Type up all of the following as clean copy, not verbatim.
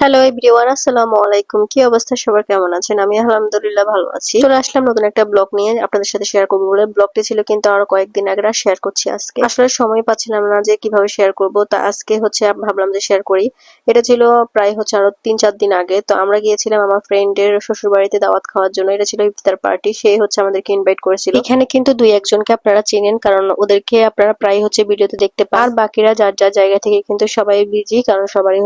Hello everyone, আসসালামু আলাইকুম। কি অবস্থা সবার, কেমন আছেন? আমি আলহামদুলিল্লাহ ভালো আছি। চলে আসলাম নতুন একটা ব্লগ নিয়ে আপনাদের সাথে শেয়ার করবো বলে। ব্লগটি ছিল কিন্তু আরো কয়েকদিন আগে, আর শেয়ার করছি আজকে। আসলে সময় পাচ্ছিলাম না যে কিভাবে শেয়ার করব, তা আজকে ভাবলাম যে শেয়ার করি। এটা ছিল প্রায় আরো 3-4 দিন আগে। তো আমরা গিয়েছিলাম আমার ফ্রেন্ডের শ্বশুর বাড়িতে দাওয়াত খাওয়ার জন্য। এটা ছিল ইফতার পার্টি। সে আমাদেরকে ইনভাইট করেছিল। এখানে কিন্তু 2-1 জনকে আপনারা চেনেন, কারণ ওদেরকে আপনারা প্রায় ভিডিওতে দেখতে পান। আর বাকিরা যার যার জায়গা থেকে কিন্তু সবাই বিজি, কারণ সবারই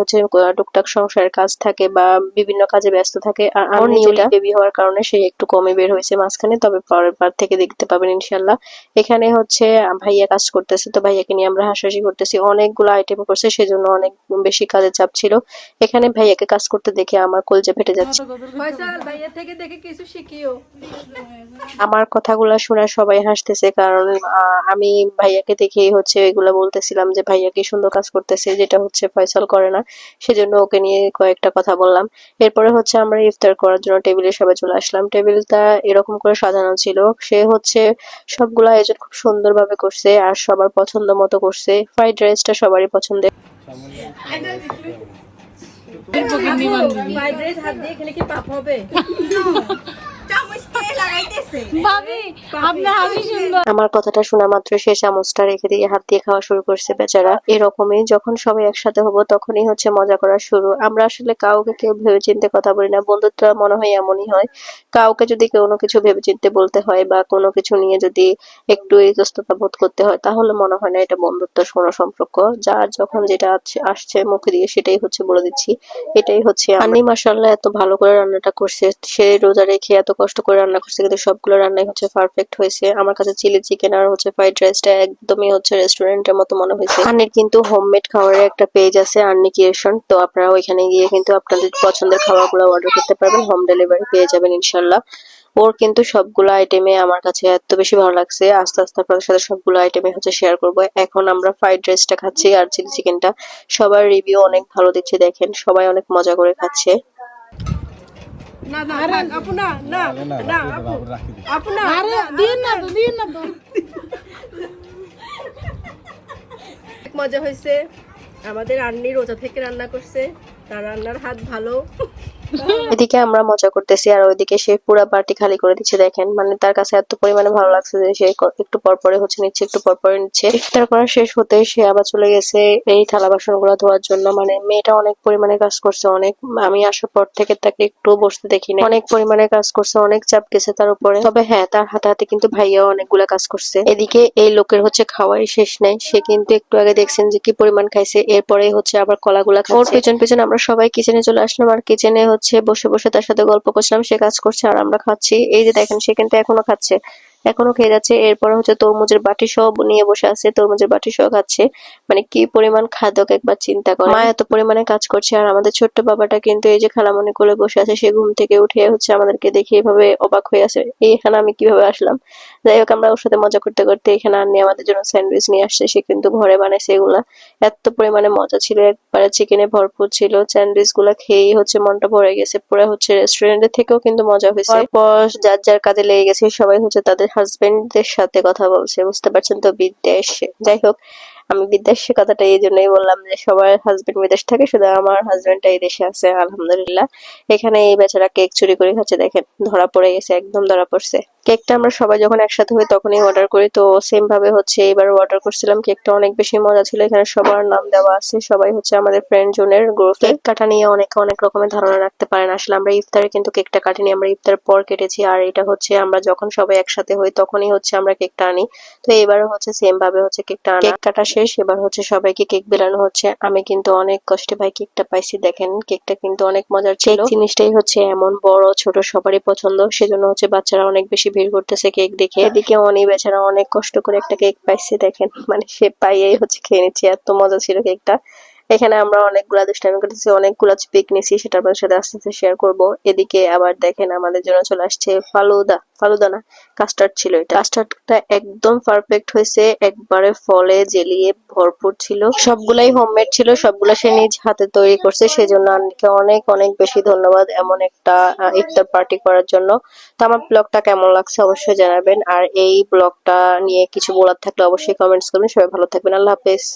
টুকটাক সংসারের কাজ থাকে বা বিভিন্ন কাজে ব্যস্ত থাকে। আর আমার নিউলি বেবি হওয়ার কারণে সে একটু কমে বের হয়েছে মাঝখানে, তবে পরের বার থেকে দেখতে পাবেন ইনশাল্লাহ। এখানে ভাইয়া কাজ করতেছে, তো ভাইয়াকে নিয়ে আমরা হাসাহাসি করতেছি। অনেকগুলো আইটেম করছে, সেজন্য অনেক বেশি কাজের চাপ ছিল। এখানে ভাইয়াকে কাজ করতে দেখে আমার কলজা ফেটে যাচ্ছে। ভাইয়া থেকে দেখে কিছু শিখিও। আমার কথাগুলা শুনে সবাই হাসতেছে, কারণ আমি ভাইয়াকে দেখেই এগুলা বলতেছিলাম যে ভাইয়া কি সুন্দর কাজ করতেছে, যেটা ফয়সাল করে না। সেজন্য ওকে নিয়ে কয়েকটা কথা বললাম। এরপরে আমরা ইফতার করার জন্য টেবিলে সবাই চলে আসলাম। টেবিলটা এরকম করে সাজানো ছিল। সে সবগুলা আয়োজন খুব সুন্দরভাবে করছে আর সবার পছন্দ মতো করছে। ফ্রাইড রাইসটা সবারই পছন্দের। ফ্রাইড রাইস হাত দিয়ে খেলে কি পাপ হবে? আমার কথাটা শোনা মাত্র সে চামচটা রেখে দিয়ে হাত দিয়ে খাওয়া শুরু করছে বেচারা। এরকমই যখন সবাই একসাথে হবো তখনই মজা করা শুরু। আমরা আসলে কাউকে কেউ ভেবে চিন্তে কথা বলি না। বন্ধুত্ব মনে হয় এমনই হয়, কাউকে যদি কোনো কিছু ভেবে চিন্তে বলতে হয় বা কোনো কিছু নিয়ে যদি একটু ইতস্ততা বোধ করতে হয়, তাহলে মনে হয় না এটা বন্ধুত্ব কোনো সম্পর্ক। যার যখন যেটা আসছে মুখে দিয়ে সেটাই বলে দিচ্ছি। এটাই আন্নি মাশাআল্লাহ এত ভালো করে রান্নাটা করছে। সে রোজা রেখে এত কষ্ট করে রান্না করছে, কিন্তু সবগুলো রান্নাই পারফেক্ট হয়েছে। আমার কাছে চিলি চিকেন আর ফ্রাইড রাইসটা একদমই রেস্টুরেন্টের মতো মনে হয়েছে। আন্নির কিন্তু হোমমেড খাবারের একটা পেজ আছে, আন্নি ক্রিয়েশন। তো আপনারা ওইখানে গিয়ে কিন্তু আপনাদের পছন্দের খাবারগুলো অর্ডার করতে পারবেন, হোম ডেলিভারি পেয়ে যাবেন ইনশাল্লাহ। ওর কিন্তু সবগুলো আইটেমে আমার কাছে এত বেশি ভালো লাগছে। আস্তে আস্তে আপনাদের সাথে সবগুলো আইটেমে শেয়ার করবো। এখন আমরা ফ্রাইড রাইসটা খাচ্ছি আর চিলি চিকেনটা। সবার রিভিউ অনেক ভালো দিচ্ছে, দেখেন সবাই অনেক মজা করে খাচ্ছে। না না থাক আপু, না না না আপু, আপু না, আরে দিন না তো মজা হয়েছে। আমাদের আন্নি রোজা থেকে রান্না করছে, তার রান্নার হাত ভালো। এদিকে আমরা মজা করতেছি আর ওইদিকে সে পুরা বাটি খালি করে দিচ্ছে। দেখেন তার কাছে এত পরিমাণে ভালো লাগছে যে সে একটু পর পরে নিচ্ছে, একটু পর পরে নিচ্ছে। ইফতার করা শেষ হতে সে আবার চলে গেছে এই থালা বাসন গুলো ধোয়ার জন্য। মেয়েটা অনেক পরিমাণে কাজ করছে, অনেক। আমি আসার পর থেকে তাকে একটু বসতে দেখিনি। অনেক পরিমাণে কাজ করছে, অনেক চাপ গেছে তার উপরে। তবে হ্যাঁ, তার হাতে হাতে কিন্তু ভাইয়াও অনেকগুলা কাজ করছে। এদিকে এই লোকের খাওয়াই শেষ নাই। সে কিন্তু একটু আগে দেখছেন যে কি পরিমাণ খাইছে। এরপরে আবার কলাগুলা খাচ্ছে। ওর পেছন পেছন আমরা সবাই কিচেনে চলে আসলাম, আর কিচেনে বসে বসে তার সাথে গল্প করছিলাম। সে কাজ করছে আর আমরা খাচ্ছি। এই যে দেখেন, সে কিন্তু এখনো খাচ্ছে, এখনো খেয়ে যাচ্ছে। এরপরে তরমুজের বাটি সব নিয়ে বসে আছে, তরমুজের বাটি সহ খাচ্ছে। কি পরিমাণ খাদক একবার চিন্তা করে। মা এত পরিমাণে কাজ করছে আর আমাদের ছোট্ট বাবাটা কিন্তু এই যে খালামণি কোলে বসে আছে। সে ঘুম থেকে উঠে আমাদেরকে দেখে এভাবে অবাক হয়ে আছে, এখানে আমি কিভাবে আসলাম। যাই হোক, আমরা ওর সাথে মজা করতে করতে এখানে আন্নি আমাদের জন্য স্যান্ডউইচ নিয়ে আসছে। সে কিন্তু ঘরে বানাইছে এগুলা। এত পরিমাণে মজা ছিল, একবারে চিকেনে ভরপুর ছিল। স্যান্ডউইচ গুলা খেয়েই মনটা ভরে গেছে। পুরো রেস্টুরেন্টের থেকেও কিন্তু মজা হয়েছে। তারপর যার যার কাজে লেগে গেছে, সবাই তাদের হাজবেন্ডদের সাথে কথা বলছে। বুঝতে পারছেন তো, বিদেশে। যাই হোক, আমি বিদেশে কথাটা এই জন্যই বললাম যে সবার হাজবেন্ড বিদেশ থাকে, শুধু আমার হাজবেন্ডটা এই দেশে আছে আলহামদুলিল্লাহ। এখানে এই বেচারা কেক চুরি করে খাচ্ছে, দেখেন ধরা পড়ে গেছে, একদম ধরা পড়ছে। কেকটা আমরা সবাই যখন একসাথে হই তখনই অর্ডার করি। তো সেম ভাবে এবার অর্ডার করছিলাম। কেকটা অনেক বেশি মজা ছিল। এখানে সবার নাম দেওয়া আছে, সবাই আমাদের ফ্রেন্ড জোনের গ্রুপ। কেক কাটা নিয়ে অনেকে অনেক রকমের ধারণা রাখতে পারেন। আসলে আমরা ইফতারে কিন্তু কেকটা কাটিনি, আমরা ইফতার পর কেটেছি। আর এটা আমরা যখন সবাই একসাথে হই তখনই আমরা কেকটা আনি। তো এবারও সেম ভাবে কেকটা আনা। কেক কাটা শেষ, এবার সবাইকে কেক বেলানো হচ্ছে। আমি কিন্তু অনেক কষ্টে ভাই কেকটা পাইছি। দেখেন কেকটা কিন্তু অনেক মজার ছিল। জিনিসটাই এমন বড় ছোট সবারই পছন্দ, সেজন্য বাচ্চারা অনেক বেশি ভিড় করতেছে কেক দেখে। এদিকে অনি বেচারা অনেক কষ্ট করে একটা কেক পাইছে। দেখেন সে পাইয়েই খেয়ে নিচ্ছে, এত মজা ছিল কেকটা। এখানে আমরা অনেকগুলা দুষ্টামি করতেছি, অনেকগুলা পিক নিছি, সেটা আপনার সাথে আস্তে আস্তে শেয়ার করবো। এদিকে আবার দেখেন আমাদের জন্য চলে আসছে ফালুদা। ফালুদা না, কাস্টার্ড ছিল এটা। কাস্টার্ডটা একদম পারফেক্ট হয়েছে, একবারে ফলে জেলিয়ে ভরপুর ছিল। সবগুলাই হোমমেড ছিল, সবগুলা সে নিজ হাতে তৈরি করছে। সেজন্য আন্টিকে অনেক অনেক বেশি ধন্যবাদ এমন একটা ইফতার পার্টি করার জন্য। তো আমার ব্লগটা কেমন লাগছে অবশ্যই জানাবেন, আর এই ব্লগটা নিয়ে কিছু বলার থাকলে অবশ্যই কমেন্টস করবেন। সবাই ভালো থাকবেন, আল্লাহ হাফেজ।